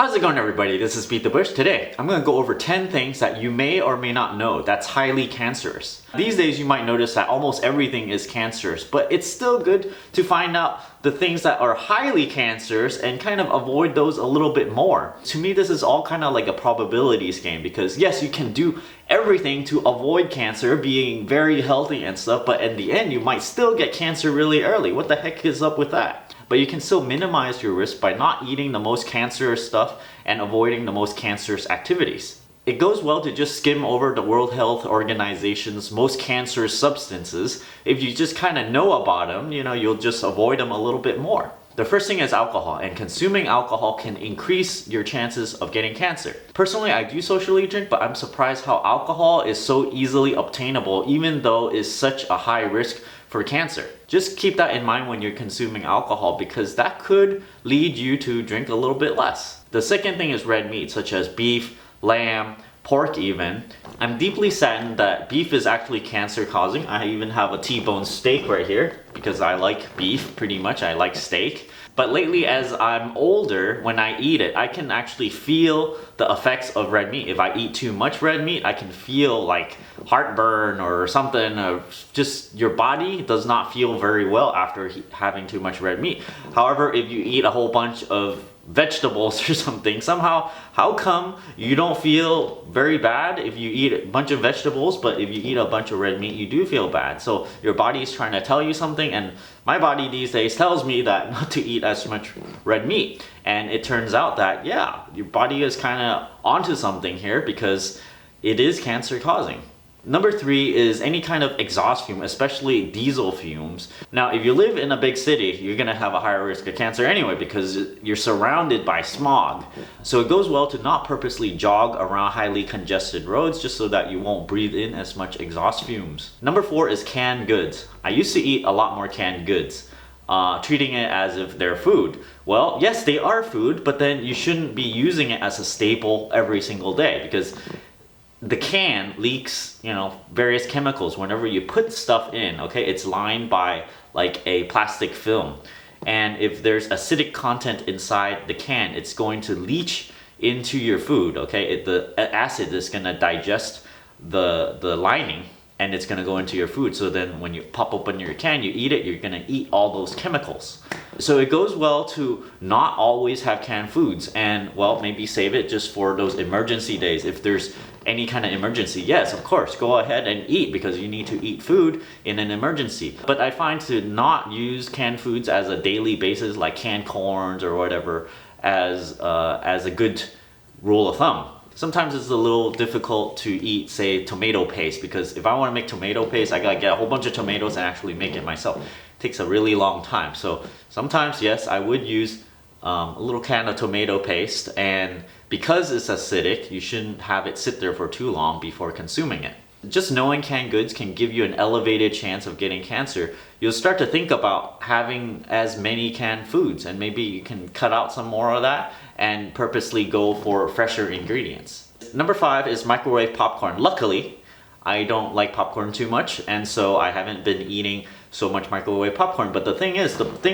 How's it going, everybody? This is Beat the Bush. Today, I'm going to go over 10 things that you may or may not know that's highly cancerous. These days, you might notice that almost everything is cancerous, but it's still good to find out the things that are highly cancerous and kind of avoid those a little bit more. To me, this is all kind of like a probabilities game because yes, you can do everything to avoid cancer, being very healthy and stuff, but in the end, you might still get cancer really early. What the heck is up with that? But you can still minimize your risk by not eating the most cancerous stuff and avoiding the most cancerous activities. It goes well to just skim over the World Health Organization's most cancerous substances. If you just kind of know about them, you'll just avoid them a little bit more. The first thing is alcohol, and consuming alcohol can increase your chances of getting cancer. Personally, I do socially drink, but I'm surprised how alcohol is so easily obtainable even though it's such a high risk for cancer. Just keep that in mind when you're consuming alcohol because that could lead you to drink a little bit less. The second thing is red meat, such as beef, lamb, pork even. I'm deeply saddened that beef is actually cancer causing. I even have a T-bone steak right here because I like beef pretty much. I like steak. But lately, as I'm older, when I eat it, I can actually feel the effects of red meat. If I eat too much red meat, I can feel like heartburn or something, or just your body does not feel very well after having too much red meat. However, if you eat a whole bunch of vegetables or something, somehow, how come you don't feel very bad if you eat a bunch of vegetables, but if you eat a bunch of red meat, you do feel bad? So your body is trying to tell you something, and my body these days tells me that not to eat as much red meat. And it turns out that, yeah, your body is kind of onto something here because it is cancer causing. Number 3 is any kind of exhaust fume, especially diesel fumes. Now, if you live in a big city, you're gonna have a higher risk of cancer anyway because you're surrounded by smog. So it goes well to not purposely jog around highly congested roads just so that you won't breathe in as much exhaust fumes. Number 4 is canned goods. I used to eat a lot more canned goods, treating it as if they're food. Well, yes, they are food, but then you shouldn't be using it as a staple every single day because the can leaks, various chemicals whenever you put stuff in, okay? It's lined by like a plastic film. And if there's acidic content inside the can, it's going to leach into your food, okay? The acid is gonna digest the lining and it's gonna go into your food. So then when you pop open your can, you eat it, you're gonna eat all those chemicals. So it goes well to not always have canned foods and, well, maybe save it just for those emergency days. If there's any kind of emergency, yes, of course, go ahead and eat because you need to eat food in an emergency. But I find to not use canned foods as a daily basis, like canned corns or whatever, as a good rule of thumb. Sometimes it's a little difficult to eat, say, tomato paste, because if I want to make tomato paste, I gotta get a whole bunch of tomatoes and actually make it myself. It takes a really long time. So sometimes, yes, I would use a little can of tomato paste, and because it's acidic, you shouldn't have it sit there for too long before consuming it. Just knowing canned goods can give you an elevated chance of getting cancer. You'll start to think about having as many canned foods, and maybe you can cut out some more of that and purposely go for fresher ingredients. Number 5 is microwave popcorn. Luckily, I don't like popcorn too much, and so I haven't been eating so much microwave popcorn. But the thing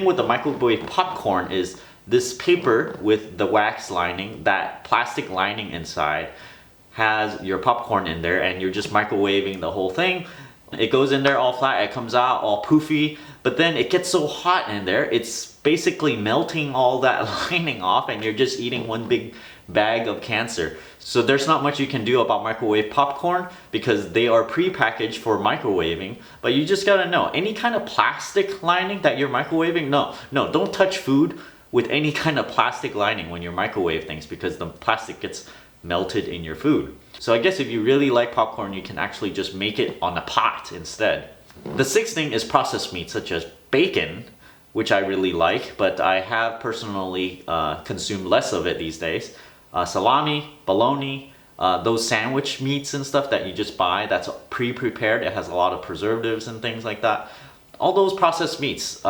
with the microwave popcorn is this paper with the wax lining, that plastic lining inside, has your popcorn in there, and you're just microwaving the whole thing. It goes in there all flat, it comes out all poofy, but then it gets so hot in there, it's basically melting all that lining off, and you're just eating one big bag of cancer. So there's not much you can do about microwave popcorn because they are pre-packaged for microwaving, but you just gotta know, any kind of plastic lining that you're microwaving, no, don't touch food with any kind of plastic lining when you microwave things because the plastic gets melted in your food. So I guess if you really like popcorn, you can actually just make it on a pot instead. The 6th thing is processed meat, such as bacon, which I really like, but I have personally consumed less of it these days. Salami, bologna, those sandwich meats and stuff that you just buy, that's pre-prepared, it has a lot of preservatives and things like that. All those processed meats,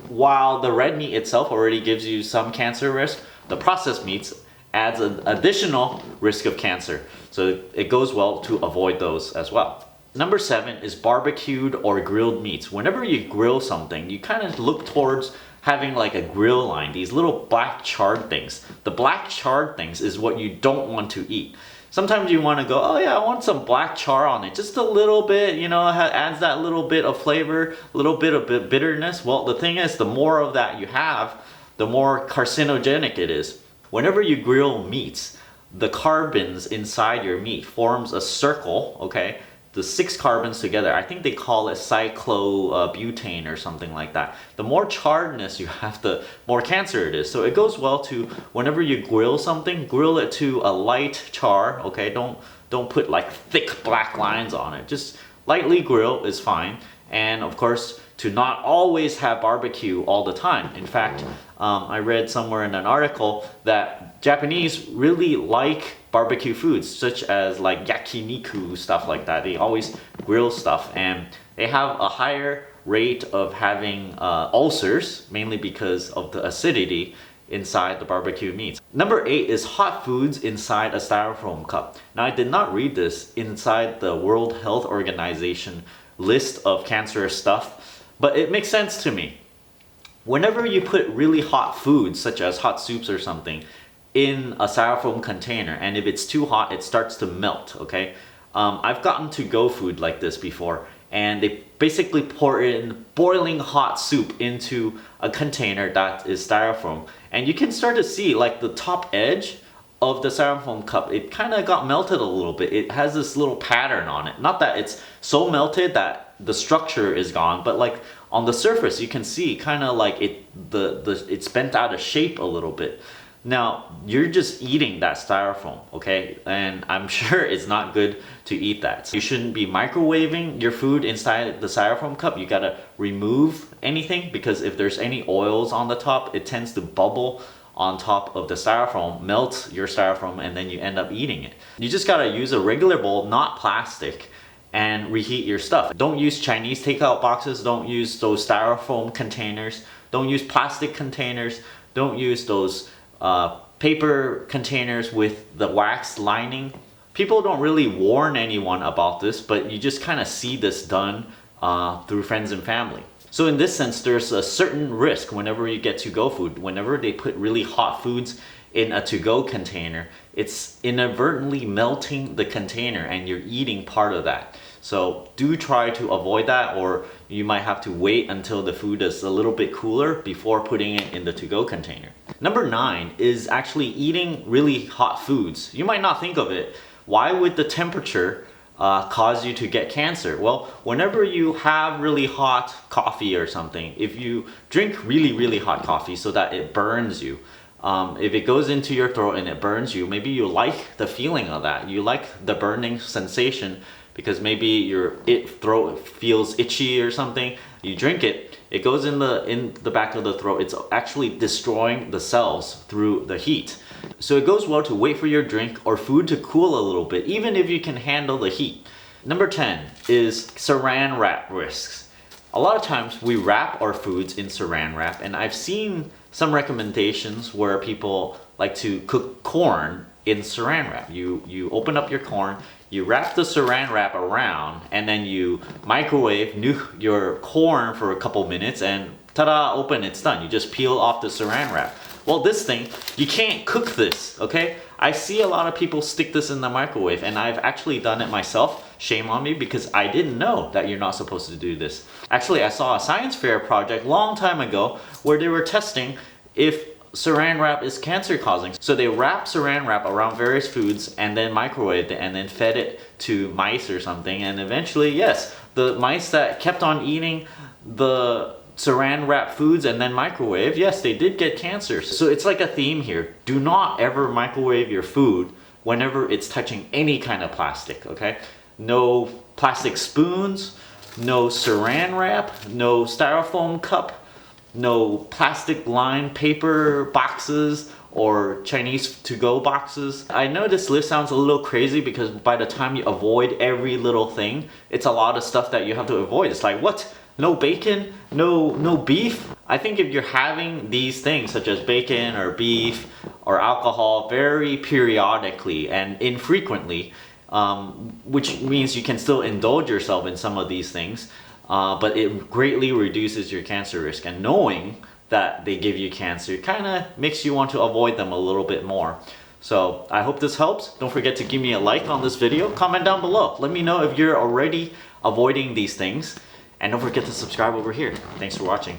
while the red meat itself already gives you some cancer risk, the processed meats adds an additional risk of cancer. So it goes well to avoid those as well. Number 7 is barbecued or grilled meats. Whenever you grill something, you kind of look towards having like a grill line, these little black charred things. The black charred things is what you don't want to eat. Sometimes you want to go, oh yeah, I want some black char on it, just a little bit, you know, adds that little bit of flavor, a little bit of bitterness. Well, the thing is, the more of that you have, the more carcinogenic it is. Whenever you grill meats, the carbons inside your meat forms a circle, okay? The 6 carbons together, I think they call it cyclobutane or something like that. The more charredness you have, the more cancer it is. So it goes well to, whenever you grill something, grill it to a light char, okay? Don't put like thick black lines on it. Just lightly grill is fine. And of course, to not always have barbecue all the time. In fact, I read somewhere in an article that Japanese really like barbecue foods, such as like yakiniku, stuff like that. They always grill stuff, and they have a higher rate of having ulcers, mainly because of the acidity inside the barbecue meats. Number 8 is hot foods inside a styrofoam cup. Now, I did not read this inside the World Health Organization list of cancerous stuff, but it makes sense to me. Whenever you put really hot foods, such as hot soups or something, in a styrofoam container, and if it's too hot, it starts to melt, okay? I've gotten to-go food like this before, and they basically pour in boiling hot soup into a container that is styrofoam, and you can start to see like the top edge of the styrofoam cup, it kind of got melted a little bit. It has this little pattern on it. Not that it's so melted that the structure is gone, but like on the surface you can see kind of like it's bent out of shape a little bit. Now, you're just eating that styrofoam, okay? And I'm sure it's not good to eat that. So you shouldn't be microwaving your food inside the styrofoam cup. You gotta remove anything, because if there's any oils on the top, it tends to bubble on top of the styrofoam, melt your styrofoam, and then you end up eating it. You just gotta use a regular bowl, not plastic, and reheat your stuff. Don't use Chinese takeout boxes, don't use those styrofoam containers, don't use plastic containers, don't use those paper containers with the wax lining. People don't really warn anyone about this, but you just kind of see this done through friends and family. So in this sense, there's a certain risk whenever you get to-go food. Whenever they put really hot foods in a to-go container, it's inadvertently melting the container and you're eating part of that. So do try to avoid that, or you might have to wait until the food is a little bit cooler before putting it in the to-go container. Number 9 is actually eating really hot foods. You might not think of it. Why would the temperature cause you to get cancer? Well, whenever you have really hot coffee or something, if you drink really hot coffee so that it burns you, if it goes into your throat and it burns you, maybe you like the feeling of that. You like the burning sensation because maybe your throat feels itchy or something. You drink it, it goes in the back of the throat. It's actually destroying the cells through the heat. So it goes well to wait for your drink or food to cool a little bit, even if you can handle the heat. Number 10 is saran wrap risks. A lot of times we wrap our foods in saran wrap, and I've seen some recommendations where people like to cook corn in saran wrap. You open up your corn, you wrap the saran wrap around, and then you microwave your corn for a couple minutes, and ta-da, open, it's done. You just peel off the saran wrap. Well, this thing, you can't cook this, okay? I see a lot of people stick this in the microwave, and I've actually done it myself. Shame on me, because I didn't know that you're not supposed to do this. Actually, I saw a science fair project long time ago where they were testing if saran wrap is cancer causing. So they wrapped saran wrap around various foods and then microwaved it and then fed it to mice or something, and eventually, yes, the mice that kept on eating the saran wrap foods and then microwave, yes, they did get cancer. So it's like a theme here. Do not ever microwave your food whenever it's touching any kind of plastic, okay? No plastic spoons, no saran wrap, no styrofoam cup, no plastic lined paper boxes or Chinese to-go boxes. I know this list sounds a little crazy because by the time you avoid every little thing, it's a lot of stuff that you have to avoid. It's like, what? No bacon? No beef? I think if you're having these things such as bacon or beef or alcohol very periodically and infrequently, which means you can still indulge yourself in some of these things, but it greatly reduces your cancer risk. And knowing that they give you cancer. It kind of makes you want to avoid them a little bit more. So I hope this helps. Don't forget to give me a like on this video. Comment down below. Let me know if you're already avoiding these things. And don't forget to subscribe over here. Thanks for watching.